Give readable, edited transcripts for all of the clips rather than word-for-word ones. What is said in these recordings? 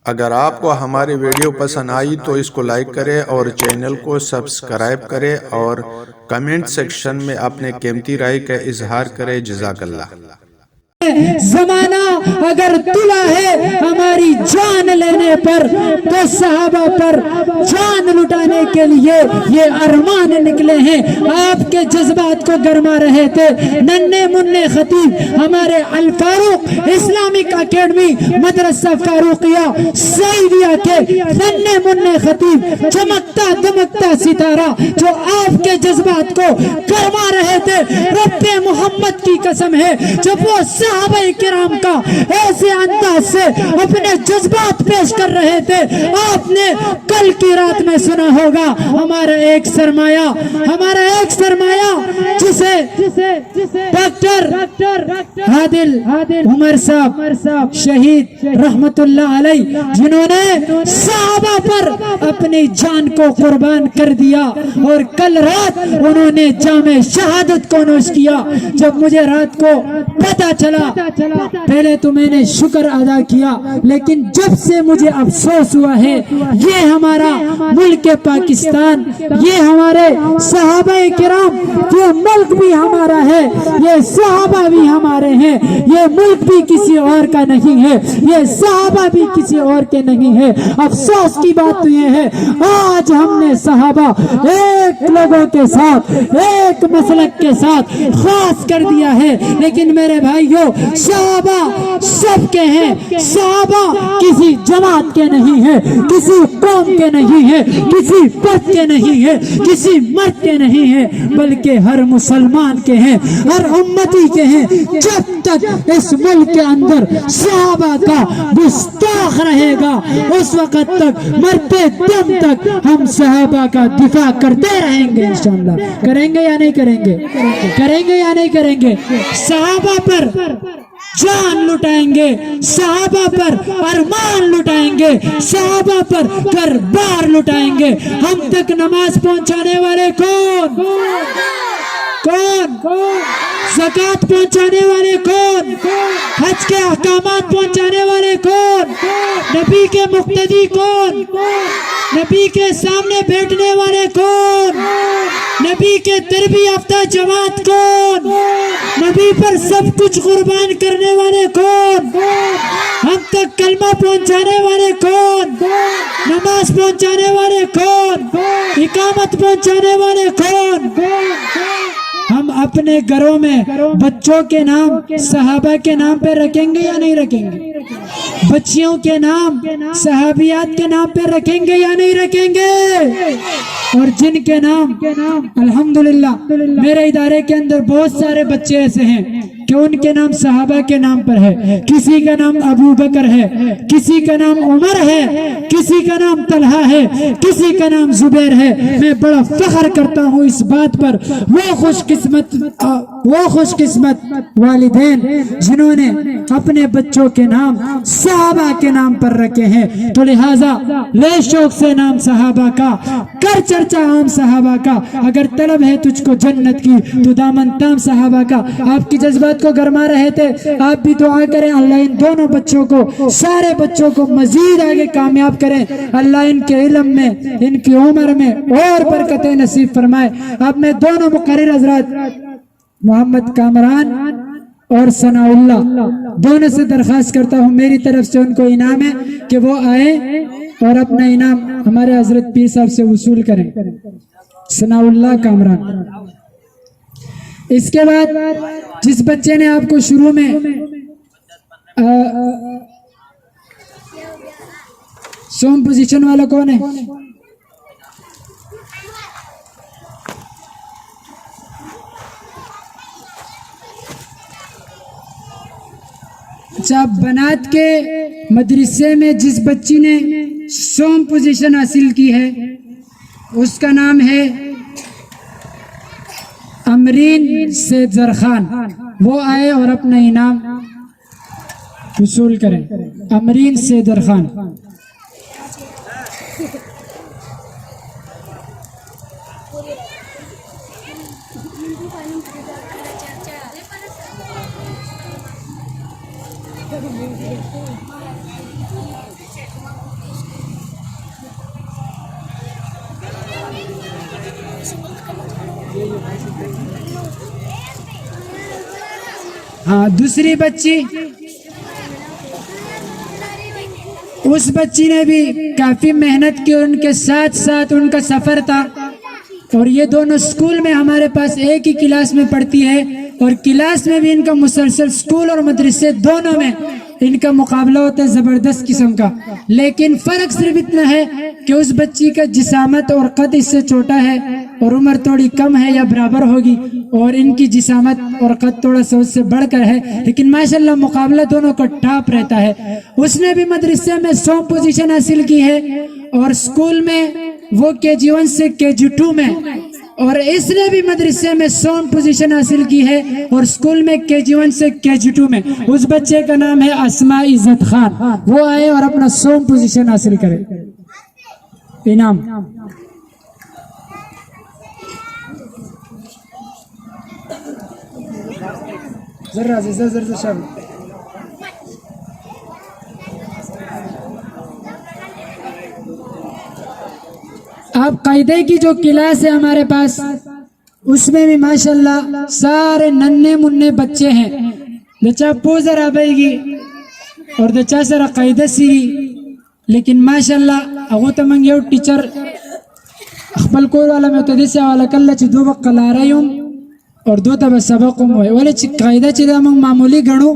अगर आपको हमारी वीडियो पसंद आई तो इसको लाइक करें और चैनल को सब्सक्राइब करें और कमेंट सेक्शन में अपने कीमती राय का इजहार करें। जज़ाकल्लाह। जमाना अगर तुला है हमारी जान लेने पर तो सहाबा पर जान लुटाने के लिए ये अरमान निकले हैं। आपके जज्बात को गरमा रहे थे नन्हे मुन्ने खतीब हमारे अल फारूक इस्लामिक एकेडमी मदरसा फारूकिया सईदिया के नन्हे मुन्ने खतीब चमकता दमकता सितारा जो आपके जज्बात को गरमा रहे थे। रब्बे मोहम्मद की कसम है जब वो सहाबाए किराम का ऐसे अंदाज से अपने जज्बात पेश कर रहे थे आपने कल की रात में सुना होगा हमारा एक सरमाया जिसे डॉक्टर आदिल उमर साहब शहीद रहमतुल्लाह अलैह जिन्होंने सहाबा पर अपनी जान को कुर्बान कर दिया और कल रात उन्होंने जामे शहादत को नोश किया। जब मुझे रात को पता चला पहले तो मैंने शुक्र अदा किया लेकिन जब से मुझे अफसोस हुआ है ये हमारा मुल्क पाकिस्तान ये हमारे सहाबाए किराम ये मुल्क भी हमारा है ये सहाबा भी हमारे हैं ये मुल्क भी किसी और का नहीं है ये सहाबा भी किसी और के नहीं है। अफसोस की बात तो ये है आज हमने सहाबा एक लोगों के साथ एक मसलक के साथ खास कर दिया है लेकिन मेरे भाइयों सहाबा सबके हैं। सहाबा किसी जमात के नहीं है किसी कौम के नहीं है किसी पद के नहीं है किसी मर्द के नहीं है बल्कि हर मुसलमान के हैं हर उम्मती के हैं। जब तक इस मुल्क के अंदर सहाबा का गुस्ताख रहेगा उस वक्त तक मरते दम तक हम सहाबा का दिफा करते रहेंगे। इंशाअल्लाह करेंगे या नहीं करेंगे करेंगे या नहीं करेंगे। सहाबा पर जान लुटाएंगे सहाबा पर अरमान लुटाएंगे सहाबा पर घर बार लुटाएंगे। हम तक नमाज पहुंचाने वाले कौन ज़कात पहुंचाने वाले कौन हज के अहकामात पहुंचाने वाले कौन नबी के मुक्तदी कौन नबी के सामने बैठने वाले कौन नबी के तरबियत याफ्ता जमात कौन नबी पर सब कुछ कुर्बान करने वाले कौन हम तक कलमा पहुंचाने वाले कौन नमाज पहुंचाने वाले कौन इकामत पहुंचाने वाले कौन। हम अपने घरों में बच्चों के नाम सहाबा के नाम पे रखेंगे या नहीं रखेंगे बच्चियों के नाम सहाबियात के नाम पे रखेंगे या नहीं रखेंगे और जिनके नाम अल्हम्दुलिल्लाह मेरे इदारे के अंदर बहुत सारे बच्चे ऐसे हैं कि उनके नाम सहाबा के नाम पर है। किसी का नाम अबू बकर है किसी का नाम उमर है किसी का नाम तलहा है किसी का नाम जुबैर है। मैं बड़ा फख्र करता हूँ इस बात पर वो खुशकिस्मत वालिदैन जिन्होंने अपने बच्चों के नाम सहाबा के नाम पर रखे हैं। तो लिहाजा ले शौक से नाम सहाबा का कर चर्चा आम सहाबा का। अगर तलब है तुझको जन्नत की तो दामन ताम सहाबा का। आपकी जज्बात को गरमा रहे थे आप भी दुआ करें अल्लाह इन दोनों बच्चों को सारे बच्चों को मजीद आगे कामयाब करें। अल्लाह इनके इल्म में इनकी उम्र में और बरकतें नसीब फरमाए। अब मैं दोनों मुकर्रिर हज़रात मोहम्मद कामरान और सनाउल्लाह दोनों से दरख्वास्त करता हूँ मेरी तरफ से उनको इनाम है कि वो आए और अपना इनाम हमारे हजरत पीर साहब से वसूल करें। सनाउल्लाह कामरान। इसके बाद जिस बच्चे ने आपको शुरू में सोम पोजीशन वाला कौन है अच्छा बनात के मदरसे में जिस बच्ची ने सोम पोजीशन हासिल की है उसका नाम है अमरीन से जरखान। वो आए और अपना इनाम वसूल करें। अमरीन से जरखान। हाँ, दूसरी बच्ची, उस बच्ची ने भी काफी मेहनत की, उनके साथ साथ उनका सफर था। और ये दोनों स्कूल में हमारे पास एक ही क्लास में पढ़ती है, और क्लास में भी इनका मुसलसल स्कूल और मदरसे दोनों में इनका मुकाबला होता है जबरदस्त किस्म का। लेकिन फर्क सिर्फ इतना है कि उस बच्ची का जिसामत और कद इससे छोटा है और उम्र थोड़ी कम है या बराबर होगी, और इनकी जिसामत और कद थोड़ा सा उससे बढ़कर है। लेकिन माशाल्लाह मुकाबला दोनों का टॉप रहता है। उसने भी मदरसे में 100 पोजीशन हासिल की है, और स्कूल में वो KG1 से KG2 में, और इसने भी मदरसे में 100 पोजीशन हासिल की है और स्कूल में KG1 से KG2 में। उस बच्चे का नाम है अस्मा इज्जत खान। वो आए और अपना 100 पोजीशन हासिल करे इनाम। जरा जरा शब अब कायदे की जो क्लास है हमारे पास, उसमें भी माशाल्लाह सारे नन्हे मुन्ने बच्चे हैं। दचा पोजर आबेगी और दचा सरा कायदे सी, लेकिन माशाल्लाह अगो तमंग यो टीचर अखबल कोर वाला में तो दिसे वाला कल्ला ची दो वक्त ला रही हूँ और दो तब सबक हुए वाले ची कायदा ची दा मंग मामूली गणो,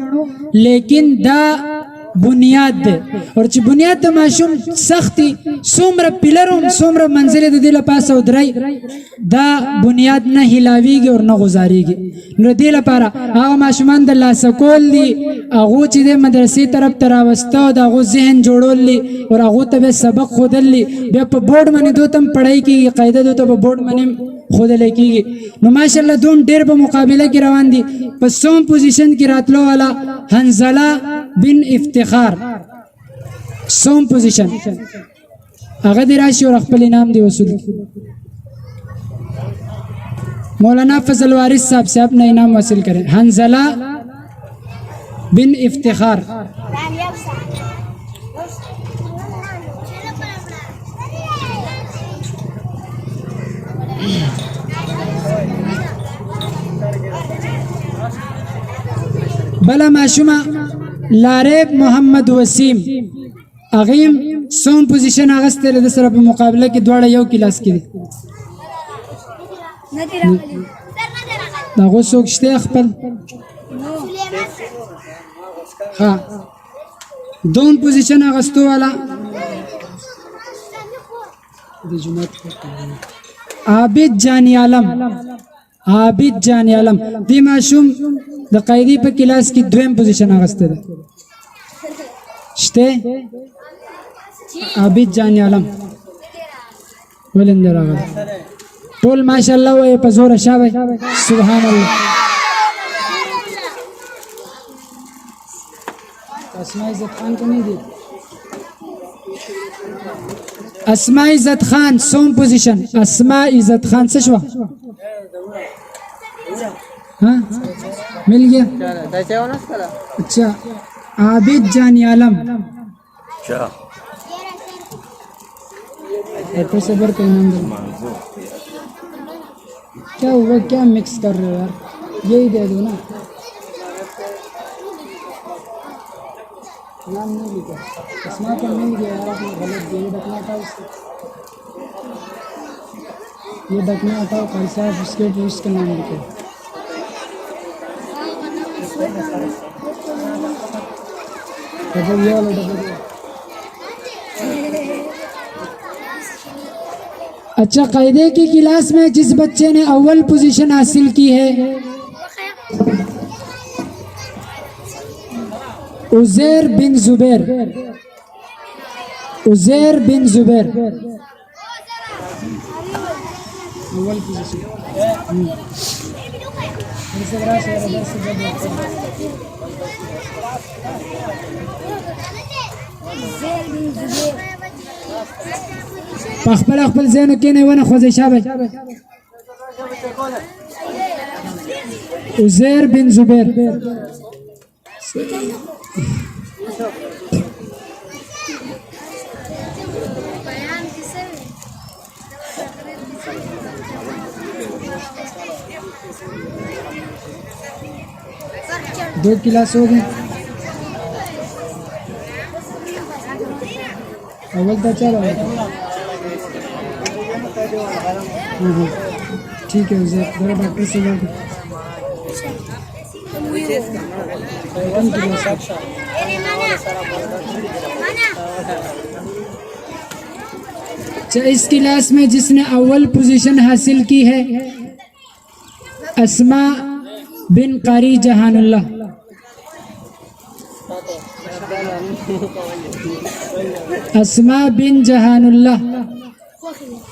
लेकिन दा बुनियाद दे। और ची बुनियाद दा माशूम सख्ती सोमरा पिलरों सोमरा मंजिले दे दिला पास उधराई, दा बुनियाद न हिलावीगी और न गुजारीगी। नो दिला पारा आगा माशूमान दल्ला सकोल दी, आगो ची दे मदरसी तरफ तरावस्ता दा आगो जहन जोड़ोल ली और आगो तबे सबक खुदल ली। बे पर बोर्ड मनी दो तम पढ़ाई की कायदा दो तब बोर्ड मनी खुद लेकीगी। नो माशाल्लाह दोन डेर पर मुकाबले की रवान दी। पर 100 पोजीशन की रातलो वाला हंजला बिन इफ्तिखार 100 पोजीशन अगदी राशि और अखबल इनाम दी वसूल। मौलाना फजल वारिस साहब से अपना इनाम हासिल करें। हंजला बिन इफ्तिखार। बला माशुमा लारेब मोहम्मद वसीम अगीम 100 पोजीशन अगस्ते रे दसरा पे मुकाबले की द्वाड़ा यो क्लास की दागो सोचते अखबल। हाँ, 2 पोजीशन अगस्तों वाला आबिद जानी आलम, आबिद जानी आलम दी माशूम द कायदी पे क्लास की 2 पोजीशन अगस्ते शते आबिद जानी आलम वलिंदर आगा टोल माशाल्लाह वो पजोर शाबे सुभान अल्लाह। अस्मा इज्जत खान को नहीं दी। अस्मा इज्जत खान 100 पोजीशन। अस्मा इज्जत खान से शवा हाँ मिल गया। अच्छा, आबिद जानी आलम ऐसे सबर का इनाम दे। क्या हुआ, क्या मिक्स कर रहे हो यार, यही दे दो ना। नाम नहीं लिखा, अस्मा का मिल गया यार, आपने गलत दिया। ये डकना था उससे, ये डकना हटाओ भाई साहब, उसके उसका नाम लिखा। डबल ये वाला डबल। अच्छा, कायदे की क्लास में जिस बच्चे ने अव्वल पोजीशन हासिल की है उज़ैर बिन जुबैर, उज़ैर बिन जुबैर अव्वल पोजीशन। अखबल अखबल ज़ैन के ने वन खोजे शाबे उज़ैर बिन जुबैर। 2 क्लास हो गए। अव्वल तो चलो ठीक है उसे बड़े डॉक्टर से बोल दो। अच्छा, इस क्लास में जिसने अव्वल पोजीशन हासिल की है अस्मा बिन कारी जहानुल्लाह। अस्मा बिन जहानुल्लाह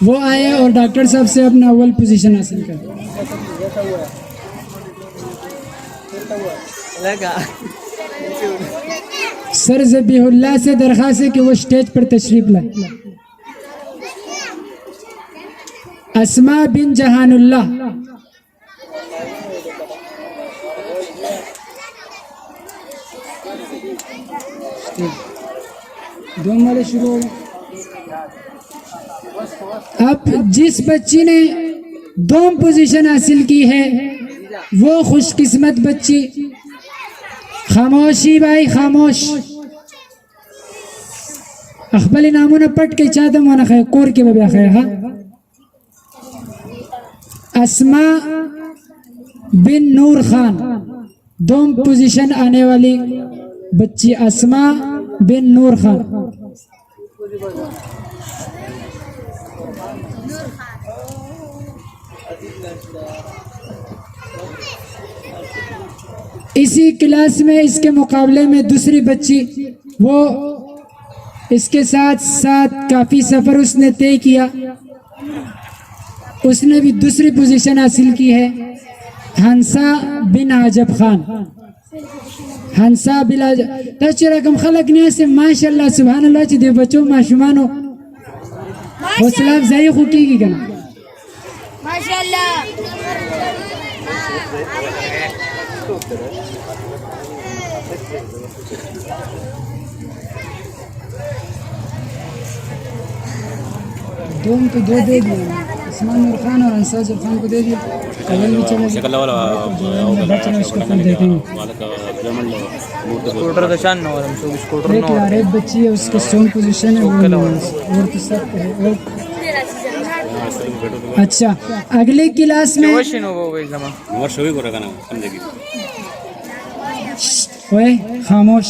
वो आए और डॉक्टर साहब से अपना अव्वल पोजीशन हासिल कर। सर ज़बीहुल्लाह से दरख्वास्त है कि वो स्टेज पर तशरीफ लाए। अस्मा बिन जहानुल्लाह। दो वाले शुरू हो गए। अब जिस बच्ची ने 2 पोजीशन हासिल की है वो खुशकिस्मत बच्ची। खामोशी भाई खामोश। अखबाली नामों ने पट के चाहते माना खाए कोर के बब्या खाए। हाँ, अस्मा बिन नूर खान 2 पोजीशन आने वाली बच्ची अस्मा बिन नूर खान। इसी क्लास में इसके मुकाबले में दूसरी बच्ची वो इसके साथ साथ काफी सफर उसने तय किया, उसने भी दूसरी पोजीशन हासिल की है। हंसा बिन आजब खान। हंसा बिन रकम खलक ने से माशाल्लाह सुभान अल्लाह दे बच्चों माशुमानो हौसला अफजाई खुकी की करना माशाल्लाह। दोनों तो 2 दे दिए, उस्मान नूर खान और अंसार जब खान को दे दिया। अव्वल भी चले गए, चलो इसको फिर देखेंगे। एक यार एक बच्ची है उसके 100 पोजीशन है और तो सब है। अच्छा, अगले क्लास में ओए खामोश।